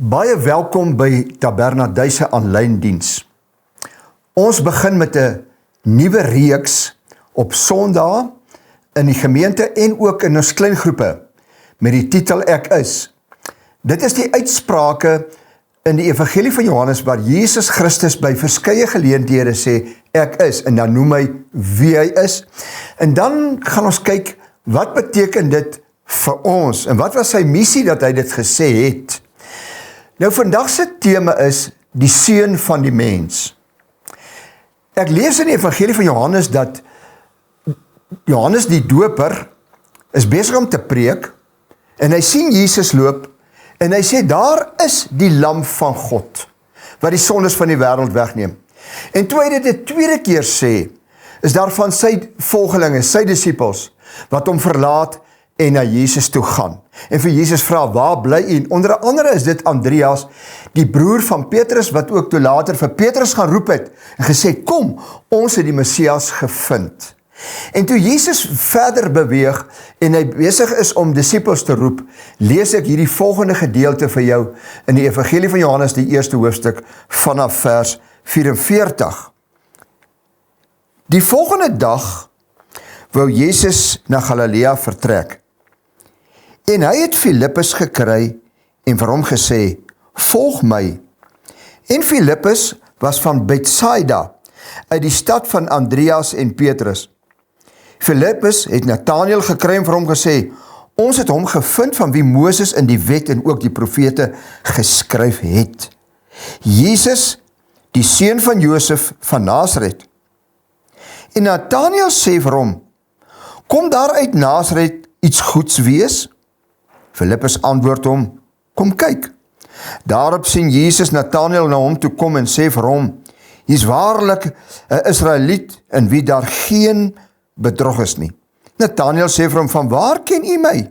Baie welkom by Tabernaduise aanlyn diens. Ons begin met 'n nuwe reeks op Sondae in die gemeente en ook in ons kleingroepe met die titel Ek is. Dit is die uitsprake in die Evangelie van Johannes waar Jesus Christus by verskeie geleenthede sê Ek is en dan noem hy wie hy is. En dan gaan ons kyk wat beteken dit vir ons en wat was sy missie dat hy dit gesê het. Nou vandag se tema is die seun van die mens. Ek lees in die Evangelie van Johannes dat Johannes die doper is besig om te preek en hy sien Jesus loop en hy sê daar is die lam van God wat die sondes van die wêreld wegneem. En toe hy dit 'n tweede keer sê, is daar van sy volgelinge, sy disippels wat hom verlaat en na Jesus toe gaan. En vir Jesus vra, waar bly u? En onder andere is dit Andreas, die broer van Petrus, wat ook toe later vir Petrus gaan roep het, en gesê, kom, ons het die Messias gevind. En toe Jesus verder beweeg, en hy besig is om disippels te roep, lees ek hierdie volgende gedeelte vir jou, in die Evangelie van Johannes, die eerste hoofstuk, vanaf vers 44. Die volgende dag, wou Jesus na Galilea vertrek. En hy het Filippus gekry en vir hom gesê, volg my. En Filippus was van Betsaida, uit die stad van Andreas en Petrus. Filippus het Nathanael gekry en vir hom gesê, ons het hom gevind van wie Moses in die wet en ook die profete geskryf het. Jesus, die seun van Josef van Nasaret. En Nathanael sê vir hom, kom daar uit Nasaret iets goeds wees? Filippus antwoord hom, kom kyk. Daarop sien Jesus Nathanael na hom toe kom en sê vir hom, hy is waarlik 'n Israeliet in wie daar geen bedrog is nie. Nathanael sê vir hom, van waar ken u my?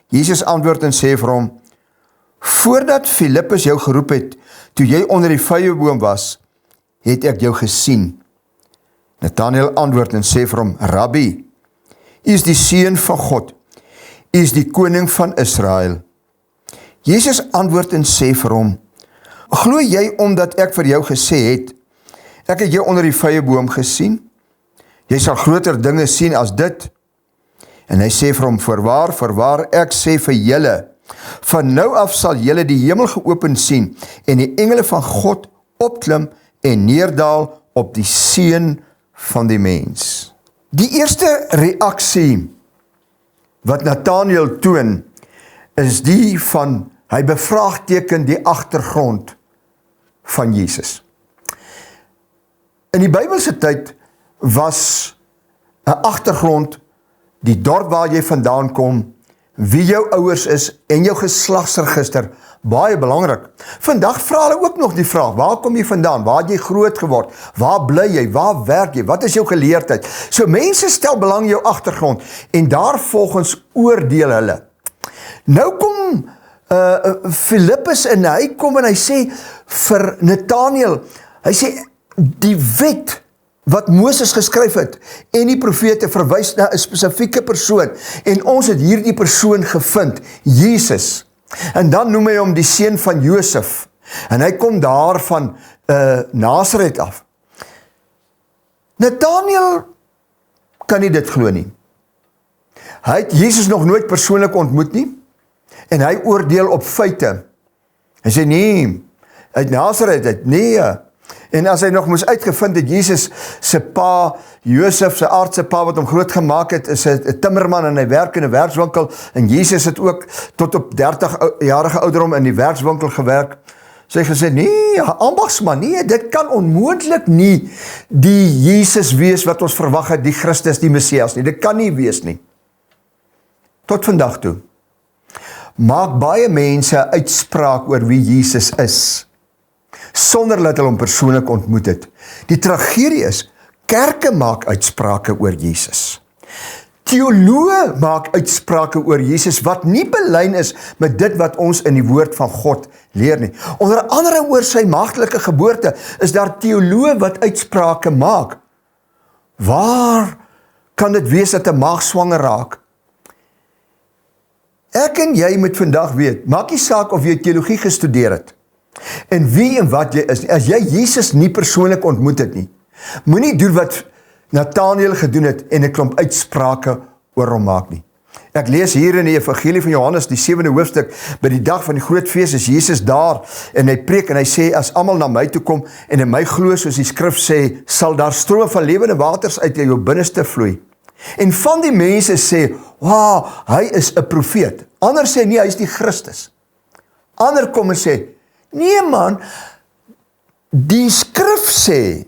Jesus antwoord en sê vir hom, voordat Filippus jou geroep het, toe jy onder die vyeboom was, het ek jou gesien. Nathanael antwoord en sê vir hom, Rabbi, u is die seun van God, u is die koning van Israel. Jesus antwoord en sê vir hom, glo jy omdat ek vir jou gesê het, ek het jou onder die vyeboom gesien? Jy sal groter dinge sien as dit. En hy sê vir hom, voorwaar, ek sê vir julle, van nou af sal julle die hemel geopen sien, en die engele van God opklim en neerdaal op die seun van die mens. Die eerste reaksie wat Nathanael toon, is die van, hy bevraagteken die agtergrond van Jesus. In die Bybelse tyd was 'n agtergrond, die dorp waar jy vandaan kom, wie jou ouers is en jou geslagsregister, baie belangrik. Vandag vra hulle ook nog die vraag, waar kom jy vandaan, waar het jy groot geword, waar bly jy, waar werk jy, wat is jou geleerdheid? So mense stel belang in jou agtergrond en daarvolgens oordeel hulle. Nou kom Filippus en hy kom en hy sê vir Nathanael, hy sê die wet wat Moses geskryf het en die profete verwys na 'n spesifieke persoon en ons het hierdie persoon gevind, Jesus. En dan noem hy hom die seun van Josef en hy kom daar van Nasaret af. Nathanael kan nie dit glo nie. Hy het Jesus nog nooit persoonlik ontmoet nie en hy oordeel op feite. Hy sê nee, uit Nasaret, uit nee. En as hy nog moes uitgevind het, Jesus se pa, Josef se aardse pa wat hom groot gemaak het, is 'n timmerman en hy werk in 'n werkswinkel en Jesus het ook tot op 30-jarige ouderdom in die werkswinkel gewerk. So hy gesê, nee, ambagsman, nee, dit kan onmoontlik nie die Jesus wees wat ons verwag het, die Christus, die Messias nie, dit kan nie wees nie. Tot vandag toe maak baie mense uitspraak oor wie Jesus is, sonder dat hulle hom persoonlik ontmoet het. Die tragedie is, kerke maak uitsprake oor Jesus. Teoloë maak uitsprake oor Jesus, wat nie belyn is met dit wat ons in die woord van God leer nie. Onder andere oor sy maagdelike geboorte, is daar teoloë wat uitsprake maak. Waar kan dit wees dat 'n maag swanger raak? Ek en jy moet vandag weet, maak nie saak of jy teologie gestudeer het, en wie en wat jy is nie. As jy Jesus nie persoonlik ontmoet het nie, moenie doen wat Nathanael gedoen het en 'n klomp uitsprake oor hom maak nie. Ek lees hier in die Evangelie van Johannes, die 7de hoofstuk, by die dag van die groot fees is Jesus daar en hy preek en hy sê, as almal na my toe kom en in my glo, soos die skrif sê, sal daar strome van lewende waters uit jou binneste vloei. En van die mense sê, wow, hy is 'n profeet. Ander sê, nee, hy is die Christus. Ander kom en sê, nee man, die skrif sê,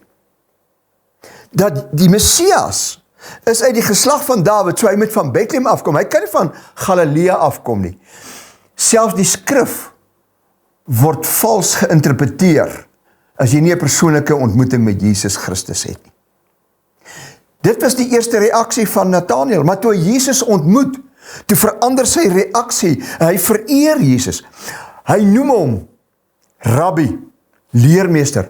dat die Messias is uit die geslag van Dawid, so hy moet van Bethlehem afkom, hy kan nie van Galilea afkom nie. Selfs die skrif word vals geïnterpreteer, as jy nie 'n persoonlike ontmoeting met Jesus Christus het nie. Dit was die eerste reaksie van Nathanael, maar toe hy Jesus ontmoet, toe verander sy reaksie, en hy vereer Jesus. Hy noem hom Rabbi, leermeester.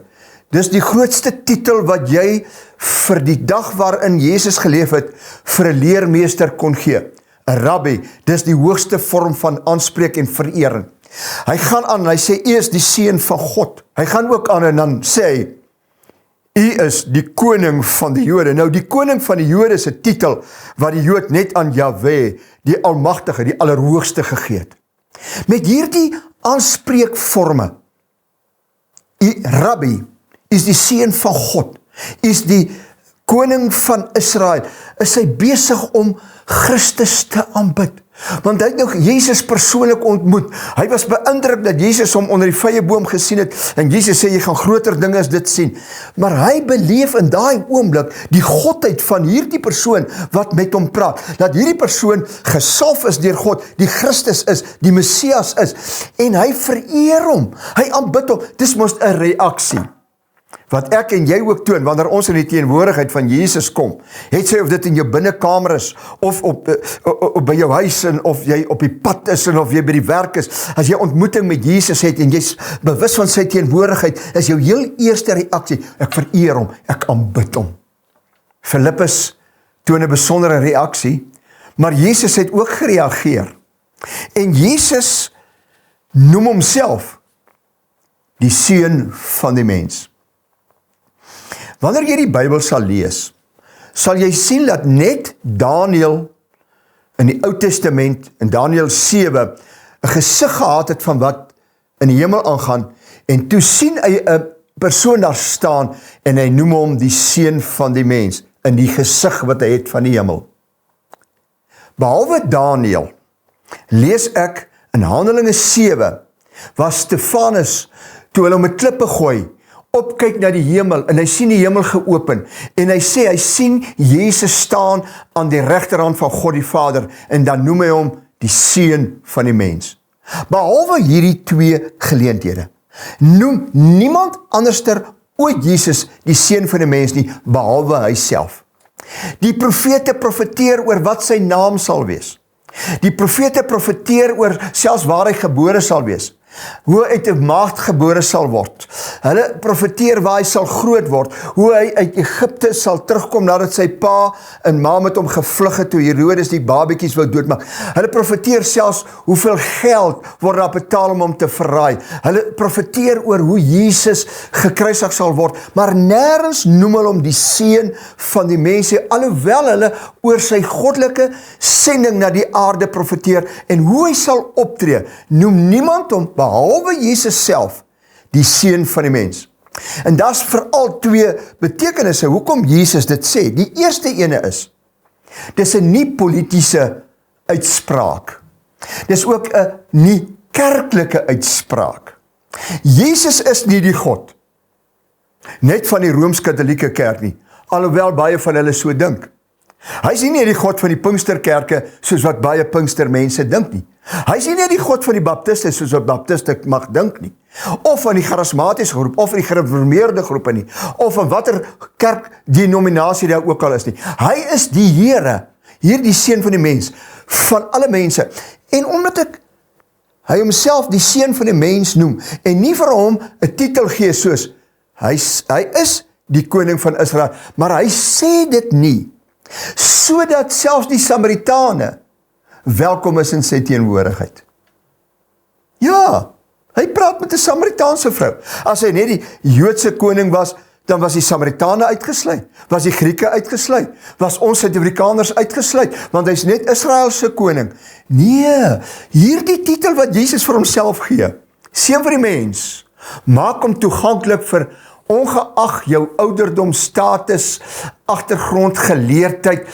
Dis die grootste titel wat jy vir die dag waarin Jesus geleef het, vir 'n leermeester kon gee. 'n Rabbi, dis die hoogste vorm van aanspreek en verering. Hy gaan aan, hy sê, u is die seun van God. Hy gaan ook aan en dan sê hy, u is die koning van die Jode. Nou, die koning van die Jode is 'n titel wat die Jood net aan Jahwe, die Almagtige, die Allerhoogste gegee het. Met hierdie aanspreekvorme, Rabbi, is die seun van God, is die koning van Israel, is hy besig om Christus te aanbid. Want hy het nog Jesus persoonlik ontmoet. Hy was beïndruk dat Jesus hom onder die vyeboom gesien het, en Jesus sê, jy gaan groter dinge as dit sien. Maar hy beleef in daai oomblik die godheid van hierdie persoon wat met hom praat. Dat hierdie persoon gesalf is deur God, die Christus is, die Messias is, en hy vereer hom, hy aanbid hom. Dis mos 'n reaksie wat ek en jy ook toon, wanneer ons in die teenwoordigheid van Jesus kom, het sy of dit in jou binnekamer is, of op by jou huis, en of jy op die pad is, en of jy by die werk is, as jy ontmoeting met Jesus het, en jy's bewus van sy teenwoordigheid, is jou heel eerste reaksie, ek vereer hom, ek aanbid hom. Filippus toon 'n besondere reaksie, maar Jesus het ook gereageer, en Jesus noem homself die seun van die mens. Wanneer jy die Bybel sal lees, sal jy sien dat net Daniël in die Ou Testament, in Daniël 7, 'n gesig gehad het van wat in die hemel aangaan, en toe sien hy 'n persoon daar staan, en hy noem hom die seun van die mens, in die gesig wat hy het van die hemel. Behalwe Daniël, lees ek in Handelinge 7, waar Stefanus, toe hulle hom 'n klippe gooi, opkyk na die hemel, en hy sien die hemel geopen, en hy sê, hy sien Jesus staan aan die regterhand van God die Vader, en dan noem hy hom die seun van die mens. Behalwe hierdie twee geleenthede, noem niemand anderster ooit Jesus die seun van die mens nie, behalwe hy self. Die profete profeteer oor wat sy naam sal wees. Die profete profeteer oor selfs waar hy gebore sal wees. Hoe hy uit 'n maagd gebore sal word. Hulle profeteer waar hy sal groot word, hoe hy uit Egipte sal terugkom nadat sy pa en ma met hom gevlug het toe Herodes die babetjies wou doodmaak. Hulle profeteer selfs hoeveel geld word daar betaal om hom te verraai. Hulle profeteer oor hoe Jesus gekruisig sal word, maar nêrens noem hulle hom die seun van die mense, alhoewel hulle oor sy goddelike sending na die aarde profeteer en hoe hy sal optree, noem niemand hom behalwe Jesus self, die seun van die mens. En daar's veral twee betekenisse hoekom Jesus dit sê. Die eerste ene is, dis 'n nie politiese uitspraak. Dis ook 'n nie kerklike uitspraak. Jesus is nie die God, net van die Rooms-Katolieke kerk nie, alhoewel baie van hulle so dink. Hy is nie die God van die Pinksterkerke, soos wat baie Pinkstermense dink nie. Hy is nie die God van die Baptiste, soos wat Baptiste mag dink nie. Of van die charismatiese groep, of van die gereformeerde groepe nie. Of van watter kerkdenominasie daar ook al is nie. Hy is die Here, hier die seun van die mens, van alle mense. En omdat hy homself die seun van die mens noem, en nie vir hom 'n titel gee soos, hy is die koning van Israel, maar hy sê dit nie, sodat selfs die Samaritane welkom is in sy teenwoordigheid. Ja, hy praat met 'n Samaritaanse vrou. As hy net die Joodse koning was, dan was die Samaritane uitgesluit, was die Grieke uitgesluit, was ons Suid-Afrikaners uitgesluit, want hy's net Israel se koning. Nee, hierdie titel wat Jesus vir homself gee, seun vir die mens, maak hom toeganklik vir ongeag jou ouderdom, status, agtergrond, geleerdheid,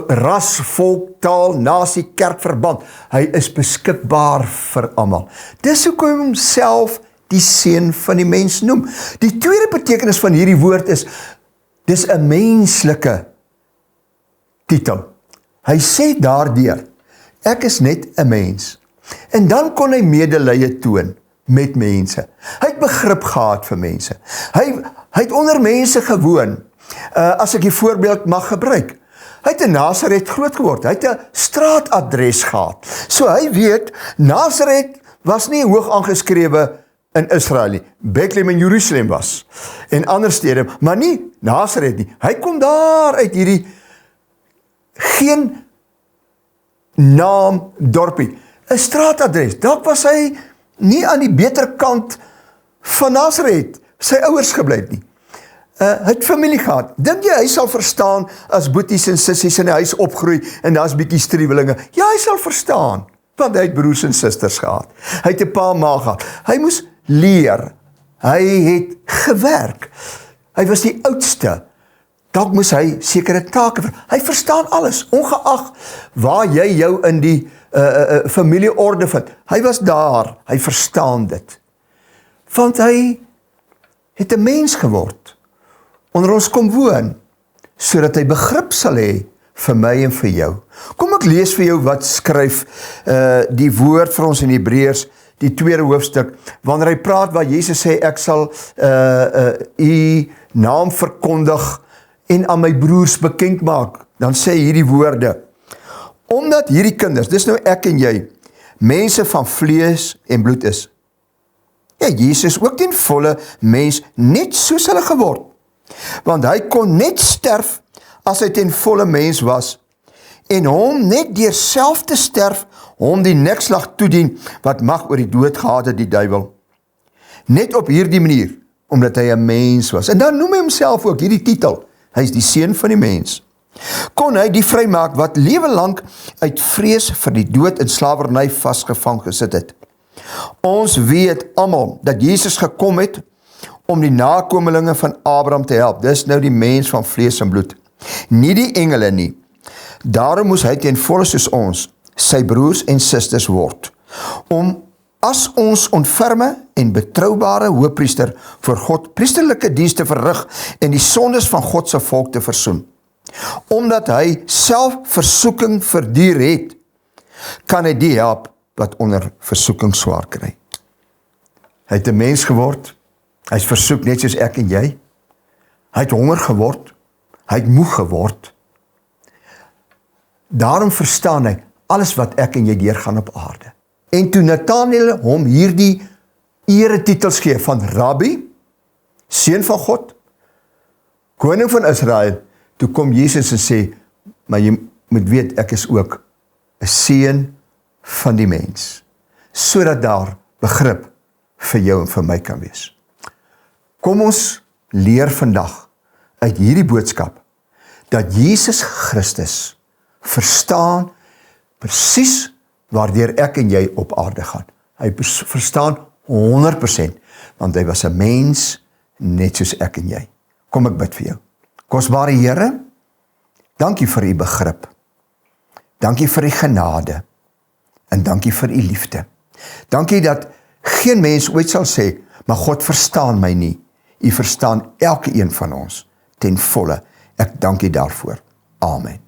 ras, volk, taal, nasie, kerkverband. Hy is beskikbaar vir almal. Dis hoekom hy homself die seun van die mens noem. Die tweede betekenis van hierdie woord is, dis 'n menslike titel. Hy sê daardeur, ek is net 'n mens. En dan kon hy medelee toon met mense. Hy het begrip gehad vir mense. Hy het onder mense gewoon. As ek die voorbeeld mag gebruik. Hy het in Nasaret groot geword. Hy het 'n straatadres gehad. So hy weet, Nasaret was nie hoog aangeskrewe in Israel nie. Bethlehem en Jerusalem was. En ander stede, maar nie Nasaret nie. Hy kom daar uit hierdie geen naam dorpie. 'n straatadres. Dalk was hy nie aan die beter kant van Nasaret, sy ouers gebly nie. Hy het familie gehad. Dink jy hy sal verstaan as boeties en sissies in die huis opgroei en daar's bietjie striwelinge? Ja, hy sal verstaan, want hy het broers en susters gehad. Hy het 'n pa en ma gehad. Hy moes leer. Hy het gewerk. Hy was die oudste. Dalk moes hy sekere take vervul. Hy verstaan alles, ongeag waar jy jou in die familieorde vind. Hy was daar, hy verstaan dit. Want hy het 'n mens geword, onder ons kom woon, sodat hy begrip sal hê vir my en vir jou. Kom ek lees vir jou wat skryf die woord vir ons in Hebreërs, die tweede hoofstuk, wanneer hy praat waar Jesus sê, ek sal u naam verkondig en aan my broers bekend maak, dan sê hierdie woorde, omdat hierdie kinders, dis nou ek en jy, mense van vlees en bloed is. Ja, Jesus ook ten volle mens, net soos hulle geword. Want hy kon net sterf, as hy ten volle mens was, en hom net deur self te sterf, hom die nekslag toedien, wat mag oor die dood gehad het, die duiwel. Net op hierdie manier, omdat hy 'n mens was. En dan noem hy homself ook hierdie titel, hy is die seun van die mens. Kon hy die vrymaak wat lewe lank uit vrees vir die dood in slawerny vasgevang gesit het. Ons weet almal dat Jesus gekom het om die nakomelinge van Abraham te help. Dis nou die mens van vlees en bloed. Nie die engele nie. Daarom moes hy ten volle soos ons, sy broers en susters word, om as ons ontferme en betroubare hoëpriester vir God priesterlike dienste verrig en die sondes van God se volk te versoen. Omdat hy self versoeking verduur het, kan hy die help wat onder versoeking swaar kry. Hy het 'n mens geword, hy is versoek net soos ek en jy. Hy het honger geword, hy het moeg geword. Daarom verstaan hy alles wat ek en jy deurgaan op aarde. En toe Nathanael hom hierdie eretitels gee van Rabbi, seun van God, koning van Israel, toe kom Jesus en sê, maar jy moet weet, ek is ook 'n seun van die mens, sodat daar begrip vir jou en vir my kan wees. Kom ons leer vandag uit hierdie boodskap, dat Jesus Christus verstaan presies waardeur ek en jy op aarde gaan. Hy verstaan 100%, want hy was 'n mens net soos ek en jy. Kom ek bid vir jou. Kosbare Here, dankie vir u begrip. Dankie vir u genade. En dankie vir u liefde. Dankie dat geen mens ooit sal sê, maar God verstaan my nie. U verstaan elke een van ons ten volle. Ek dank u daarvoor. Amen.